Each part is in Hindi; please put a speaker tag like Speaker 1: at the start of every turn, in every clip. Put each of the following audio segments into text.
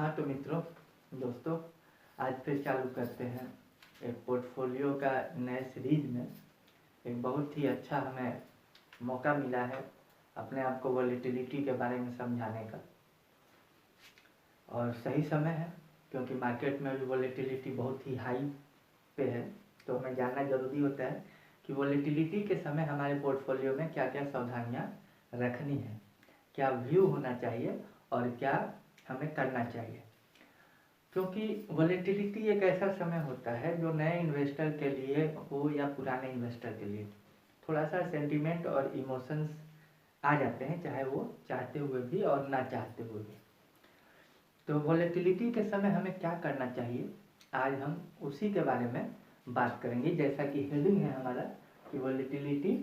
Speaker 1: हाँ तो मित्रों, दोस्तों, आज फिर चालू करते हैं एक पोर्टफोलियो का नए सीरीज में। एक बहुत ही अच्छा हमें मौका मिला है अपने आप को वॉलेटिलिटी के बारे में समझाने का, और सही समय है क्योंकि मार्केट में अभी वॉलेटिलिटी बहुत ही हाई पे है। तो हमें जानना ज़रूरी होता है कि वॉलेटिलिटी के समय हमारे पोर्टफोलियो में क्या क्या सावधानियाँ रखनी है, क्या व्यू होना चाहिए और क्या हमें करना चाहिए। क्योंकि वॉलेटिलिटी एक ऐसा समय होता है जो नए इन्वेस्टर के लिए हो या पुराने इन्वेस्टर के लिए थोड़ा सा सेंटिमेंट और इमोशंस आ जाते हैं, चाहे वो चाहते हुए भी और ना चाहते हुए भी। तो वॉलेटिलिटी के समय हमें क्या करना चाहिए, आज हम उसी के बारे में बात करेंगे। जैसा कि हेडिंग है हमारा कि वॉलेटिलिटी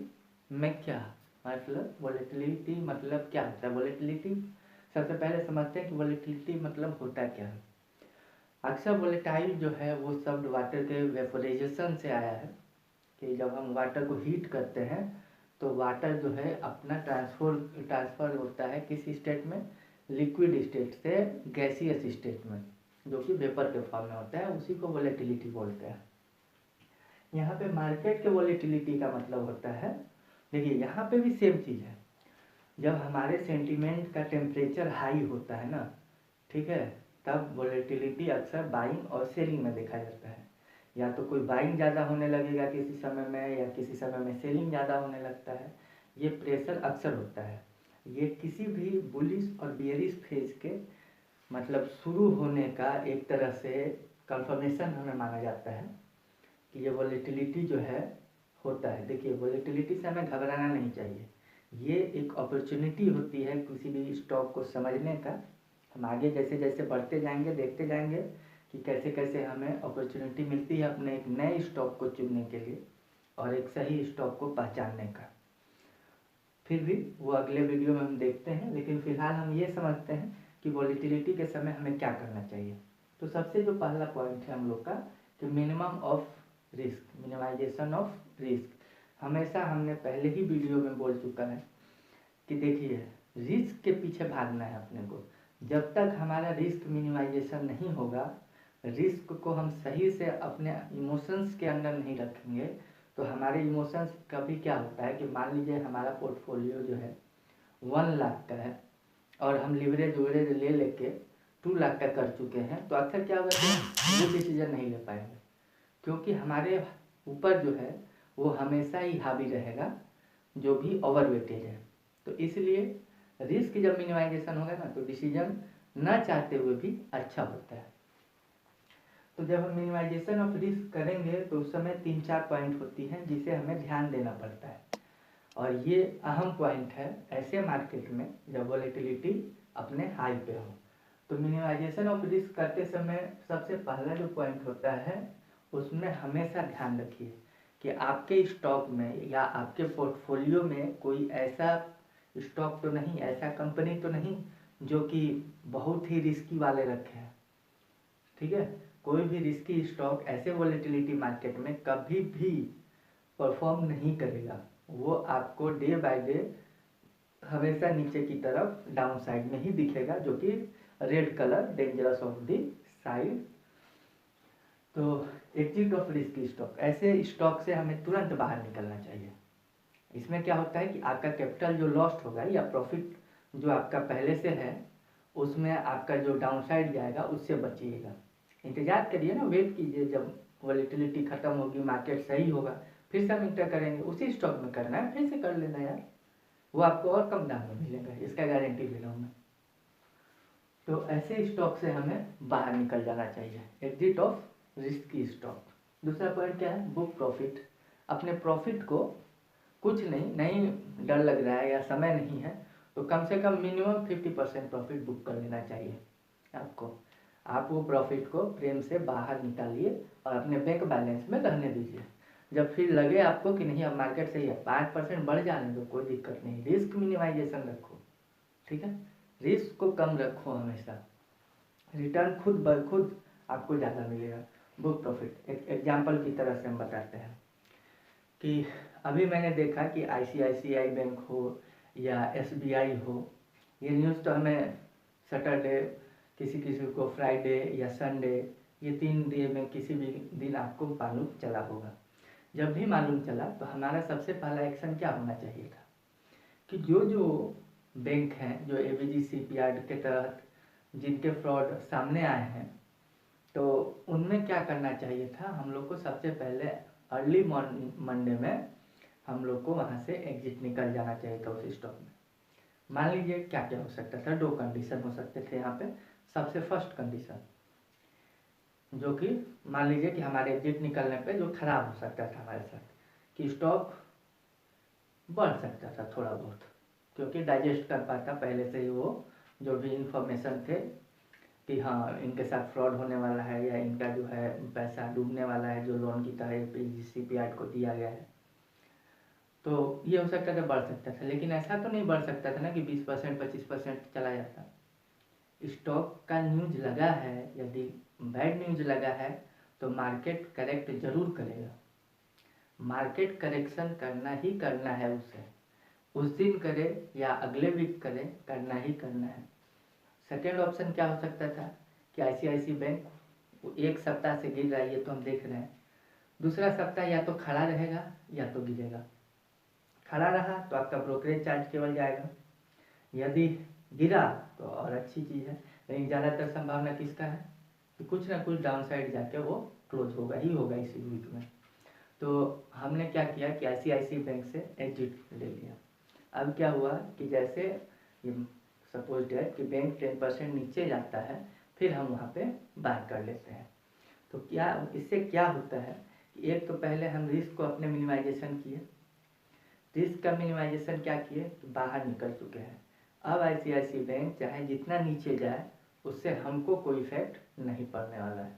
Speaker 1: में क्या मतलब, वॉलेटिलिटी मतलब क्या होता है। वॉलेटिलिटी सबसे पहले समझते हैं कि वॉलेटिलिटी मतलब होता क्या है। अक्सर वोलेटाइल जो है वो शब्द वाटर के वेपोराइजेशन से आया है कि जब हम वाटर को हीट करते हैं तो वाटर जो है अपना ट्रांसफ़र होता है किस स्टेट में, लिक्विड स्टेट से गैसियस स्टेट में, जो कि वेपर के फॉर्म में होता है। उसी को वोलेटिलिटी बोलते हैं। यहाँ पे मार्केट के वोलेटिलिटी का मतलब होता है, देखिए यहाँ पे भी सेम चीज़ है। जब हमारे सेंटिमेंट का टेम्परेचर हाई होता है ना, ठीक है, तब वॉलेटिलिटी अक्सर बाइंग और सेलिंग में देखा जाता है। या तो कोई बाइंग ज़्यादा होने लगेगा किसी समय में, या किसी समय में सेलिंग ज़्यादा होने लगता है। ये प्रेशर अक्सर होता है। ये किसी भी बुलिश और बियरिश फेज के मतलब शुरू होने का एक तरह से कंफर्मेशन हमें माना जाता है कि ये वॉलेटिलिटी जो है होता है। देखिए, वॉलेटिलिटी से हमें घबराना नहीं चाहिए। ये एक अपॉर्चुनिटी होती है किसी भी स्टॉक को समझने का। हम आगे जैसे जैसे बढ़ते जाएंगे देखते जाएंगे कि कैसे कैसे हमें अपॉर्चुनिटी मिलती है अपने एक नए स्टॉक को चुनने के लिए और एक सही स्टॉक को पहचानने का। फिर भी वो अगले वीडियो में हम देखते हैं, लेकिन फिलहाल हम ये समझते हैं कि वॉलेटिलिटी के समय हमें क्या करना चाहिए। तो सबसे जो पहला पॉइंट है हम लोग का कि minimum of risk, minimisation of risk. हमेशा हमने पहले ही वीडियो में बोल चुका है कि देखिए, रिस्क के पीछे भागना है अपने को। जब तक हमारा रिस्क मिनिमाइजेशन नहीं होगा, रिस्क को हम सही से अपने इमोशंस के अंदर नहीं रखेंगे, तो हमारे इमोशंस कभी क्या होता है कि मान लीजिए हमारा पोर्टफोलियो जो है 1 लाख का है और हम लिवरेज वरेज ले लेके 2 लाख का कर चुके हैं, तो अक्सर क्या होगा कि वो डिसीजन नहीं ले पाएंगे, क्योंकि हमारे ऊपर जो है वो हमेशा ही हावी रहेगा जो भी ओवरवेटेज है। तो इसलिए रिस्क जब मिनिमाइजेशन होगा ना, तो डिसीजन ना चाहते हुए भी अच्छा होता है। तो जब हम मिनिमाइजेशन ऑफ रिस्क करेंगे तो उस समय 3-4 पॉइंट होती हैं जिसे हमें ध्यान देना पड़ता है, और ये अहम पॉइंट है ऐसे मार्केट में जब वॉलेटिलिटी अपने हाई पे हो। तो मिनिमाइजेशन ऑफ रिस्क करते समय सबसे पहला जो पॉइंट होता है उसमें हमेशा ध्यान रखिए कि आपके स्टॉक में या आपके पोर्टफोलियो में कोई ऐसा स्टॉक तो नहीं, ऐसा कंपनी तो नहीं जो कि बहुत ही रिस्की वाले रखे हैं। ठीक है, कोई भी रिस्की स्टॉक ऐसे वॉलेटिलिटी मार्केट में कभी भी परफॉर्म नहीं करेगा। वो आपको डे बाय डे हमेशा नीचे की तरफ डाउन साइड में ही दिखेगा, जो कि red colour dangerous of the side. तो एग्जिट ऑफ रिस्की स्टॉक, ऐसे स्टॉक से हमें तुरंत बाहर निकलना चाहिए। इसमें क्या होता है कि आपका कैपिटल जो लॉस्ट होगा या प्रॉफिट जो आपका पहले से है उसमें आपका जो डाउनसाइड जाएगा उससे बचिएगा। इंतजार करिए ना, वेट कीजिए, जब वॉलेटिलिटी खत्म होगी, मार्केट सही होगा, फिर से हम इंटर करेंगे। उसी स्टॉक में करना है, फिर से कर लेना यार, वो आपको और कम दाम में मिलेगा, इसका गारंटी दे रहा हूँ मैं। तो ऐसे स्टॉक से हमें बाहर निकल जाना चाहिए, एग्जिट ऑफ रिस्की स्टॉक। दूसरा पॉइंट क्या है, बुक प्रॉफिट। अपने प्रॉफिट को कुछ नहीं डर लग रहा है या समय नहीं है तो कम से कम मिनिमम 50% प्रॉफिट बुक कर लेना चाहिए आपको। आप वो प्रॉफिट को प्रेम से बाहर निकालिए और अपने बैंक बैलेंस में रहने दीजिए। जब फिर लगे आपको कि नहीं अब मार्केट सही है, 5% बढ़ जाने दो, कोई दिक्कत नहीं, रिस्क मिनिमाइजेशन रखो। ठीक है, रिस्क को कम रखो, हमेशा रिटर्न खुद ब खुद आपको ज़्यादा मिलेगा। बुक प्रॉफिट एक एग्जाम्पल की तरह से हम बताते हैं कि अभी मैंने देखा कि ICICI बैंक हो या SBI हो, ये न्यूज़ तो हमें सैटरडे किसी किसी को फ्राइडे या संडे, ये 3 डे में किसी भी दिन आपको मालूम चला होगा। जब भी मालूम चला तो हमारा सबसे पहला एक्शन क्या होना चाहिए था कि जो जो बैंक हैं जो एबीजी शिपयार्ड के तहत जिनके फ्रॉड सामने आए हैं, तो उनमें क्या करना चाहिए था, हम लोग को सबसे पहले अर्ली मंडे में हम लोग को वहाँ से एग्जिट निकल जाना चाहिए था उस स्टॉक में। मान लीजिए क्या क्या हो सकता था, 2 कंडीशन हो सकते थे यहाँ पे। सबसे फर्स्ट कंडीशन जो कि मान लीजिए कि हमारे एग्जिट निकलने पे जो खराब हो सकता था हमारे साथ, कि स्टॉक बढ़ सकता था थोड़ा बहुत, क्योंकि डाइजेस्ट कर पाता पहले से ही वो जो भी इंफॉर्मेशन थे कि हाँ इनके साथ फ्रॉड होने वाला है या इनका जो है पैसा डूबने वाला है जो लोन की तरह सीपीआर को दिया गया है। तो ये हो सकता था, बढ़ सकता था, लेकिन ऐसा तो नहीं बढ़ सकता था ना कि 20% 25% चला जाता। स्टॉक का न्यूज लगा है, यदि बैड न्यूज लगा है तो मार्केट करेक्ट जरूर करेगा। मार्केट करेक्शन करना ही करना है उसे, उस दिन करे या अगले वीक करे, करना ही करना है। सेकेंड ऑप्शन क्या हो सकता था कि आईसीआईसी बैंक 1 सप्ताह से गिर रहा है, ये तो हम देख रहे हैं। दूसरा सप्ताह या तो खड़ा रहेगा या तो गिरेगा। खड़ा रहा तो आपका ब्रोकरेज चार्ज केवल जाएगा, यदि गिरा तो और अच्छी चीज़ है, लेकिन ज़्यादातर संभावना किसका है कि कुछ ना कुछ डाउन साइड जाके वो क्लोज होगा ही होगा इसी वीक में। तो हमने क्या किया कि आईसीआईसी बैंक से एग्जिट ले लिया। अब क्या हुआ कि जैसे सपोज डेट कि बैंक 10% नीचे जाता है, फिर हम वहाँ पे बाय कर लेते हैं। तो क्या इससे क्या होता है कि एक तो पहले हम रिस्क को अपने मिनिमाइजेशन किए, रिस्क का मिनिमाइजेशन क्या किए कि बाहर निकल चुके हैं। अब आईसीआईसी बैंक चाहे जितना नीचे जाए उससे हमको कोई इफेक्ट नहीं पड़ने वाला है,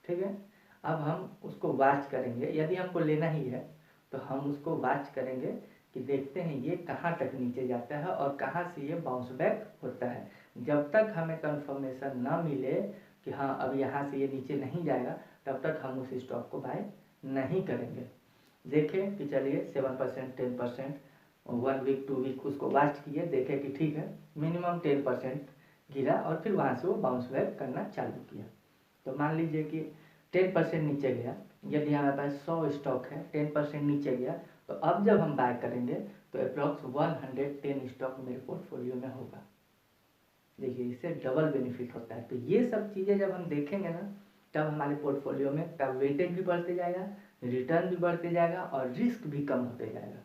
Speaker 1: ठीक है। अब हम उसको वॉच करेंगे, यदि हमको लेना ही है तो हम उसको वॉच करेंगे कि देखते हैं ये कहाँ तक नीचे जाता है और कहाँ से ये बाउंस बैक होता है। जब तक हमें कंफर्मेशन ना मिले कि हाँ अब यहाँ से ये नीचे नहीं जाएगा, तब तक हम उस स्टॉक को बाय नहीं करेंगे। देखें कि चलिए 7% 10% 1 वीक 2 वीक उसको वॉच किए, देखे कि ठीक है मिनिमम 10% गिरा और फिर वहाँ से वो बाउंस बैक करना चालू किया। तो मान लीजिए कि 10% नीचे गया, यदि हमारे पास 100 स्टॉक है, 10% नीचे गया, तो अब जब हम बाय करेंगे तो अप्रॉक्स 110 स्टॉक मेरे पोर्टफोलियो में होगा। देखिए इससे डबल बेनिफिट होता है। तो ये सब चीज़ें जब हम देखेंगे ना, तब हमारे पोर्टफोलियो में तब वेटेज भी बढ़ते जाएगा, रिटर्न भी बढ़ते जाएगा और रिस्क भी कम होते जाएगा,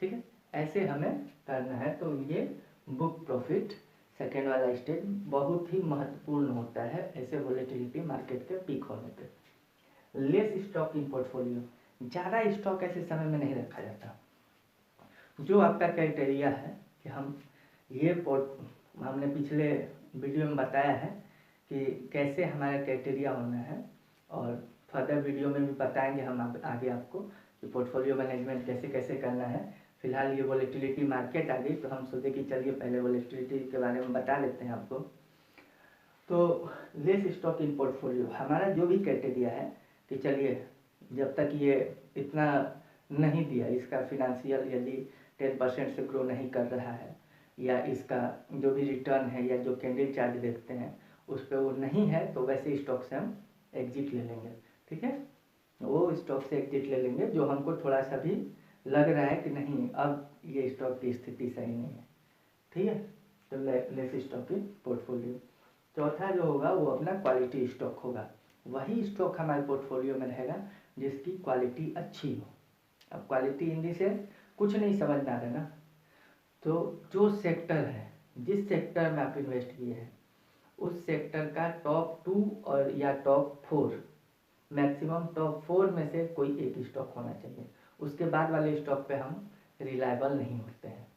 Speaker 1: ठीक है। ऐसे हमें करना है। तो ये बुक प्रॉफिट सेकेंड वाला स्टेज बहुत ही महत्वपूर्ण होता है ऐसे वोलेटिलिटी मार्केट के पीक होने पे। लेस स्टॉक इन पोर्टफोलियो, ज़्यादा स्टॉक ऐसे समय में नहीं रखा जाता। जो आपका क्राइटेरिया है कि हम ये हमने पिछले वीडियो में बताया है कि कैसे हमारा क्राइटेरिया होना है, और फर्दर वीडियो में भी बताएंगे हम आगे आपको कि पोर्टफोलियो मैनेजमेंट कैसे कैसे करना है। फिलहाल ये वोलेटिलिटी मार्केट आ गई तो हम सोचे कि चलिए पहले वोलेटिलिटी के बारे में बता लेते हैं आपको। तो लेस स्टॉक इन पोर्टफोलियो हमारा जो भी क्राइटेरिया है कि चलिए जब तक ये इतना नहीं दिया, इसका फिनेंशियल यदि 10% से ग्रो नहीं कर रहा है, या इसका जो भी रिटर्न है या जो कैंडल चार्ज देखते हैं उस पर वो नहीं है, तो वैसे स्टॉक से हम एग्जिट ले लेंगे, ठीक है। वो स्टॉक से एग्जिट ले लेंगे जो हमको थोड़ा सा भी लग रहा है कि नहीं अब ये स्टॉक की स्थिति सही नहीं है, ठीक है। तो लेस स्टॉक इन पोर्टफोलियो। चौथा जो होगा वो अपना क्वालिटी स्टॉक होगा। वही स्टॉक हमारे पोर्टफोलियो में रहेगा जिसकी क्वालिटी अच्छी हो। अब क्वालिटी हिंदी से कुछ नहीं समझ में आ रहा ना, तो जो सेक्टर है, जिस सेक्टर में आप इन्वेस्ट किए हैं उस सेक्टर का टॉप 2 और या टॉप 4, मैक्सिमम टॉप 4 में से कोई एक स्टॉक होना चाहिए। उसके बाद वाले स्टॉक पे हम रिलायबल नहीं होते हैं।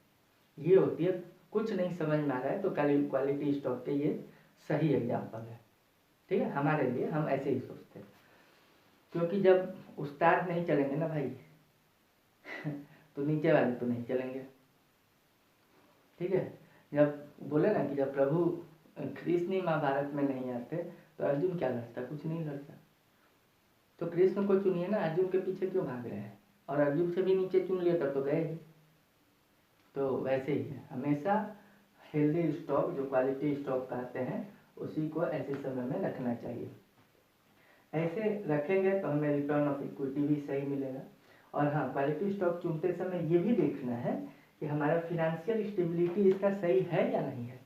Speaker 1: ये होती है, कुछ नहीं समझ में आ रहा है तो क्वालिटी स्टॉक के ये सही एग्जाम्पल है, ठीक है। हमारे लिए हम ऐसे ही सोचते हैं, क्योंकि जब उस्ताद नहीं चलेंगे ना भाई तो नीचे वाले तो नहीं चलेंगे, ठीक है। जब बोले ना कि जब प्रभु कृष्ण महाभारत में नहीं आते तो अर्जुन क्या लड़ता, कुछ नहीं लड़ता। तो कृष्ण को चुनिए ना, अर्जुन के पीछे क्यों भाग रहे हैं, और अर्जुन से भी नीचे चुन लिया तब तो गए ही। तो वैसे ही है, हमेशा हेल्दी स्टॉक जो क्वालिटी स्टॉक कहते हैं उसी को ऐसे समय में रखना चाहिए। ऐसे रखेंगे तो हमें रिटर्न ऑफ इक्विटी भी सही मिलेगा। और हाँ, क्वालिटी स्टॉक चुनते समय ये भी देखना है कि हमारा फिनेंशियल स्टेबिलिटी इसका सही है या नहीं है।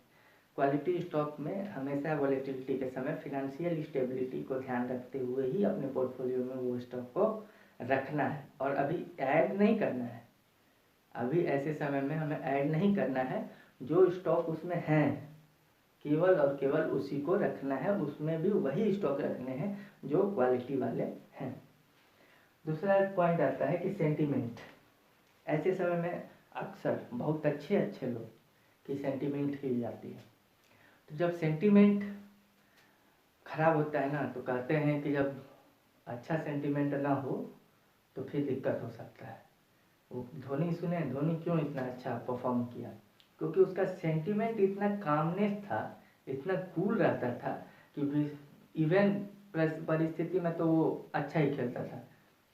Speaker 1: क्वालिटी स्टॉक में हमेशा वॉलेटिलिटी के समय फिनेंशियल स्टेबिलिटी को ध्यान रखते हुए ही अपने पोर्टफोलियो में वो स्टॉक को रखना है और अभी ऐड नहीं करना है। अभी ऐसे समय में हमें ऐड नहीं करना है, जो स्टॉक उसमें हैं केवल और केवल उसी को रखना है, उसमें भी वही स्टॉक रखने हैं जो क्वालिटी वाले हैं। दूसरा पॉइंट आता है कि सेंटीमेंट। ऐसे समय में अक्सर बहुत अच्छे लोग की सेंटीमेंट हिल जाती है। तो जब सेंटीमेंट खराब होता है ना, तो कहते हैं कि जब अच्छा सेंटीमेंट ना हो तो फिर दिक्कत हो सकता है। वो धोनी सुने, धोनी क्यों इतना अच्छा परफॉर्म किया, क्योंकि उसका सेंटीमेंट इतना कामनेस था, इतना कूल रहता था कि इवन परिस्थिति में तो वो अच्छा ही खेलता था।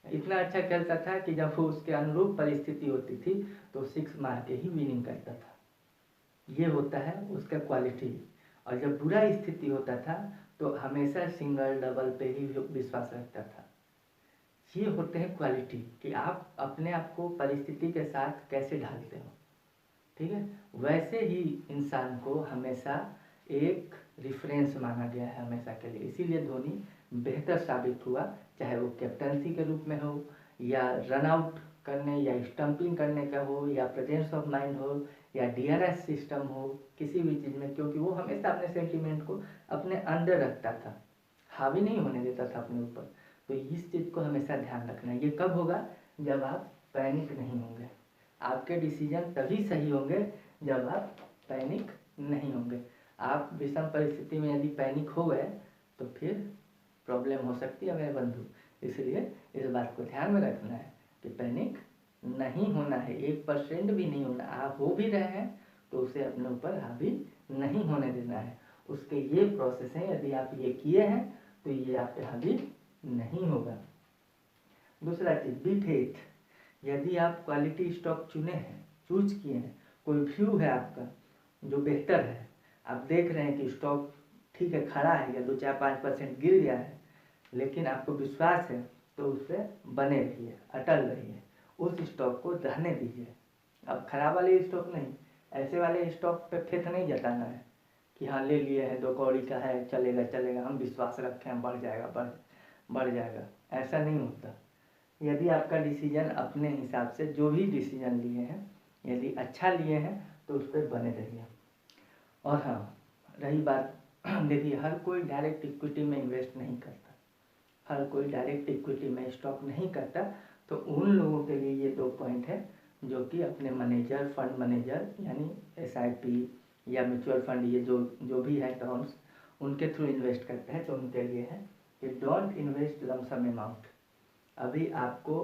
Speaker 1: इतना अच्छा खेलता था कि जब वो उसके अनुरूप परिस्थिति होती थी तो 6 मार के ही विनिंग करता था। ये होता है उसका क्वालिटी। और जब बुरा स्थिति होता था तो हमेशा सिंगल डबल पे ही विश्वास रखता था। ये होते हैं क्वालिटी कि आप अपने आप को परिस्थिति के साथ कैसे ढालते हो। ठीक है, वैसे ही इंसान को हमेशा एक रेफरेंस माना गया है हमेशा के लिए। इसीलिए धोनी बेहतर साबित हुआ, चाहे वो कैप्टनसी के रूप में हो या रन आउट करने या स्टंपिंग करने का हो या प्रेजेंस ऑफ माइंड हो या DRS सिस्टम हो, किसी भी चीज़ में, क्योंकि वो हमेशा अपने सेंटीमेंट को अपने अंदर रखता था, हावी नहीं होने देता था अपने ऊपर। तो इस चीज़ को हमेशा ध्यान रखना है। ये कब होगा? जब आप पैनिक नहीं होंगे। आपके डिसीजन तभी सही होंगे जब आप पैनिक नहीं होंगे। आप विषम परिस्थिति में यदि पैनिक हो गए तो फिर प्रॉब्लम हो सकती है मेरे बंधु। इसलिए इस बात को ध्यान में रखना है कि पैनिक नहीं होना है, 1% भी नहीं होना। आप हो भी रहे हैं तो उसे अपने ऊपर हावी नहीं होने देना है। उसके ये प्रोसेस हैं, यदि आप ये किए हैं तो ये आप पे हावी नहीं होगा। दूसरा चीज़, बी फेथ। यदि आप क्वालिटी स्टॉक चुने हैं, चूज किए हैं, कोई व्यू है आपका जो बेहतर है, आप देख रहे हैं कि स्टॉक ठीक है, खड़ा है या 2-4-5% गिर गया है, लेकिन आपको विश्वास है तो उससे बने रहिए, अटल रहिए, उस स्टॉक को रहने दीजिए। अब खराब वाले स्टॉक नहीं, ऐसे वाले स्टॉक पे फेथ नहीं जताना है कि हाँ ले लिए हैं, 2 कौड़ी का है, चलेगा चलेगा, हम विश्वास रखें, हम बढ़ जाएगा, बढ़ जाएगा। ऐसा नहीं होता। यदि आपका डिसीजन अपने हिसाब से जो भी डिसीजन लिए हैं, यदि अच्छा लिए हैं तो उस पर बने रहिए। और हाँ, रही बात, देखिए हर कोई डायरेक्ट इक्विटी में इन्वेस्ट नहीं करता, हर कोई डायरेक्ट इक्विटी में स्टॉक नहीं करता। तो उन लोगों के लिए ये 2 पॉइंट है जो कि अपने मैनेजर, फंड मैनेजर यानी SIP या म्यूचुअल फंड, ये जो भी है टर्म्स, उनके थ्रू इन्वेस्ट करते हैं। तो उनके लिए है कि डोंट इन्वेस्ट लमसम अमाउंट। अभी आपको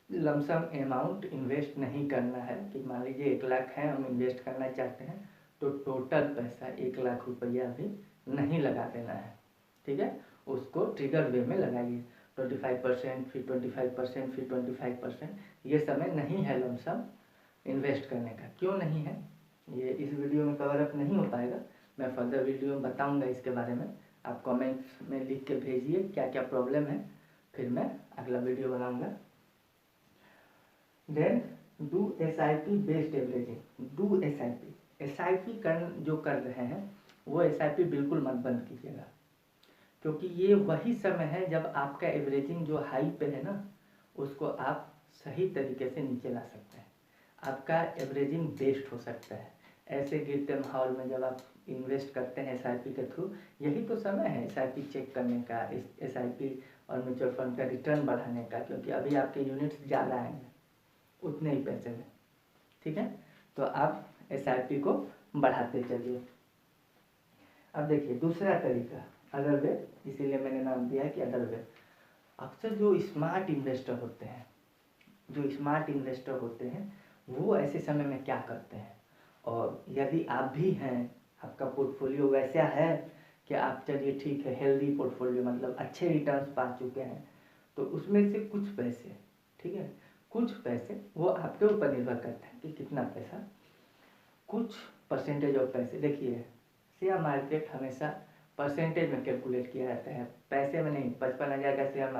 Speaker 1: लमसम अमाउंट इन्वेस्ट नहीं करना है कि मान लीजिए 1 लाख है, हम इन्वेस्ट करना चाहते हैं, तो टोटल पैसा 1 लाख रुपया भी नहीं लगा देना है। ठीक है, उसको ट्रिगर वे में लगाइए, 25%, फिर 25%, फिर 25%। ये समय नहीं है लमसम इन्वेस्ट करने का। क्यों नहीं है, ये इस वीडियो में कवर अप नहीं हो पाएगा। मैं फर्दर वीडियो में बताऊंगा इसके बारे में। आप कमेंट्स में लिख के भेजिए क्या क्या प्रॉब्लम है, फिर मैं अगला वीडियो बनाऊंगा। Then do SIP based averaging. Do SIP जो कर रहे हैं वो SIP बिल्कुल मत बंद कीजिएगा, क्योंकि ये वही समय है जब आपका एवरेजिंग जो हाई पे है ना, उसको आप सही तरीके से नीचे ला सकते हैं। आपका एवरेजिंग बेस्ट हो सकता है। ऐसे गिरते माहौल में जब आप इन्वेस्ट करते हैं SIP के थ्रू, यही तो समय है SIP चेक करने का, SIP और म्यूचुअल फंड का रिटर्न बढ़ाने का, क्योंकि अभी आपके यूनिट्स ज़्यादा आएंगे उतने ही पैसे में। ठीक है, तो आप SIP को बढ़ाते चलिए। अब देखिए दूसरा तरीका, अदर वे, इसीलिए मैंने नाम दिया है कि अदर वे। अक्सर जो स्मार्ट इन्वेस्टर होते हैं वो ऐसे समय में क्या करते हैं, और यदि आप भी हैं, आपका पोर्टफोलियो वैसा है कि आप चलिए ठीक है, हेल्दी पोर्टफोलियो मतलब अच्छे रिटर्न्स पा चुके हैं, तो उसमें से कुछ पैसे, ठीक है, कुछ पैसे वो आपके ऊपर निर्भर करते हैं कि कितना पैसा, कुछ परसेंटेज ऑफ पैसे। देखिए शेयर मार्केट हमेशा परसेंटेज में कैलकुलेट किया जाता है, पैसे में नहीं। 55,000 का शेयर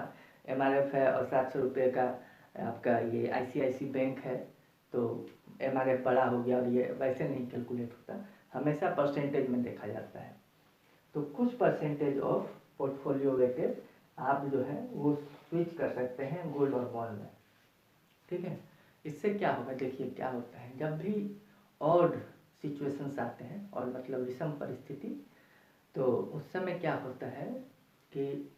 Speaker 1: MRF है और 700 रुपये का आपका ये ICICI बैंक है, तो MRF बड़ा हो गया, और ये वैसे नहीं कैलकुलेट होता, हमेशा परसेंटेज में देखा जाता है। तो कुछ परसेंटेज ऑफ पोर्टफोलियो वेटेज आप जो है वो स्विच कर सकते हैं गोल्ड और बॉन्ड में, ठीक है। इससे क्या होगा, देखिए क्या होता है, जब भी ऑड सिचुएशंस आते हैं और मतलब विषम परिस्थिति, तो उस समय क्या होता है कि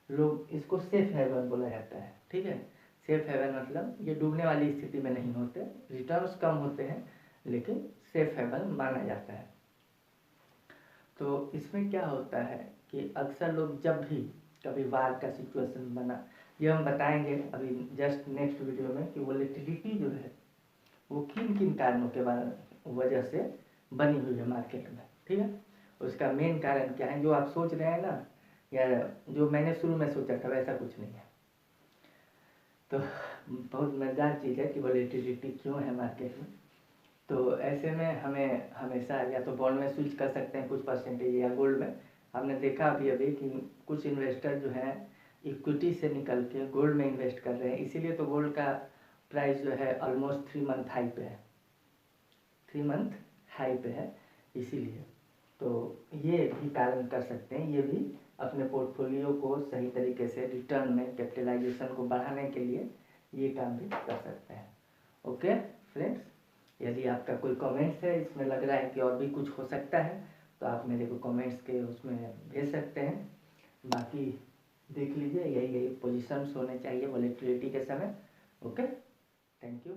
Speaker 1: लोग, इसको सेफ हेवन बोला जाता है, ठीक है। सेफ हेवन मतलब ये डूबने वाली स्थिति में नहीं होते, रिटर्न्स कम होते हैं लेकिन सेफ हेवन माना जाता है। तो इसमें क्या होता है कि अक्सर लोग जब भी कभी वार का सिचुएशन बना, ये हम बताएंगे अभी जस्ट नेक्स्ट वीडियो में कि वोलेटिलिटी जो है वो किन किन कारणों के वजह से बनी हुई है मार्केट में, ठीक है। उसका मेन कारण क्या है, जो आप सोच रहे हैं ना, या जो मैंने शुरू में सोचा था वैसा कुछ नहीं है। तो बहुत मज़ेदार चीज़ है कि वोलेटिलिटी क्यों है मार्केट में। तो ऐसे में हमें हमेशा या तो बॉन्ड में स्विच कर सकते हैं कुछ परसेंटेज, या गोल्ड में। हमने देखा अभी कि कुछ इन्वेस्टर जो हैं इक्विटी से निकल के गोल्ड में इन्वेस्ट कर रहे हैं, इसीलिए तो गोल्ड का प्राइस जो है ऑलमोस्ट 3 मंथ हाई पे है, 3 मंथ हाई पे है इसीलिए। तो ये भी कारण कर सकते हैं, ये भी अपने पोर्टफोलियो को सही तरीके से रिटर्न में कैपिटलाइजेशन को बढ़ाने के लिए ये काम भी कर सकते हैं। ओके फ्रेंड्स, यदि आपका कोई कमेंट्स है, इसमें लग रहा है कि और भी कुछ हो सकता है, तो आप मेरे को कमेंट्स के उसमें भेज सकते हैं। बाकी देख लीजिए, यही पोजीशंस होने चाहिए वोलेटिलिटी के समय। Okay, thank you.